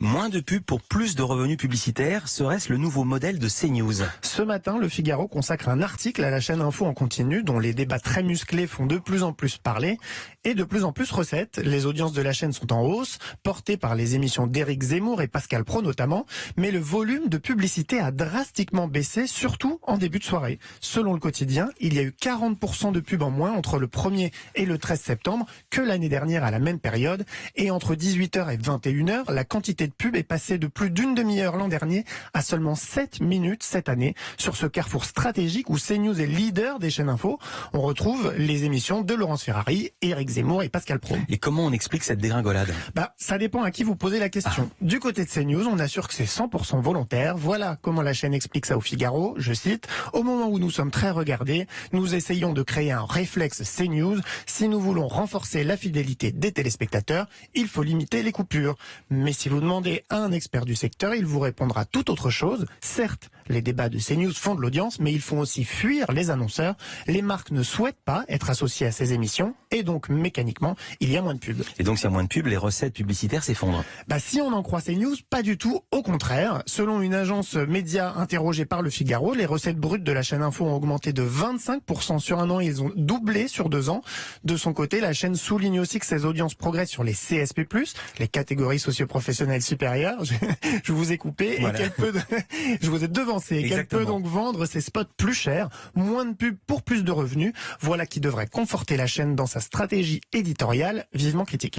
Moins de pubs pour plus de revenus publicitaires, serait-ce le nouveau modèle de CNews? Ce matin, le Figaro consacre un article à la chaîne Info en continu dont les débats très musclés font de plus en plus parler et de plus en plus recettes. Les audiences de la chaîne sont en hausse, portées par les émissions d'Éric Zemmour et Pascal Praud notamment, mais le volume de publicité a drastiquement baissé, surtout en début de soirée. Selon le quotidien, il y a eu 40% de pubs en moins entre le 1er et le 13 septembre que l'année dernière à la même période, et entre 18h et 21h, la quantité de pubs est passée de plus d'une demi-heure l'an dernier à seulement 7 minutes cette année. Sur ce carrefour stratégique où CNews est leader des chaînes info, on retrouve les émissions de Laurence Ferrari, Éric Zemmour et Pascal Praud. Et comment on explique cette dégringolade? Ça dépend à qui vous posez la question. Du côté de CNews, on assure que c'est 100% volontaire. Voilà comment la chaîne explique ça au Figaro. Je cite: au moment où nous sommes très regardés, nous essayons de créer un réflexe CNews. Si nous voulons renforcer la fidélité des téléspectateurs, il faut limiter les coupures. Mais si vous demandez à un expert du secteur, il vous répondra tout autre chose. Certes, les débats de CNews font de l'audience, mais ils font aussi fuir les annonceurs. Les marques ne souhaitent pas être associées à ces émissions et donc mécaniquement, il y a moins de pubs. Et donc s'il y a moins de pubs, les recettes publicitaires s'effondrent? Si on en croit CNews, pas du tout, au contraire. Selon une agence média interrogée par le Figaro, les recettes brutes de la chaîne Info ont augmenté de 25% sur un an et ils ont doublé sur 2 ans. De son côté, la chaîne souligne aussi que ses audiences progressent sur les CSP+, les catégories socio-professionnelles supérieures. Je vous ai coupé voilà. Je vous ai devancé. Et qu'elle peut donc vendre ses spots plus chers, moins de pubs pour plus de revenus. Voilà qui devrait conforter la chaîne dans sa stratégie éditoriale vivement critiquée.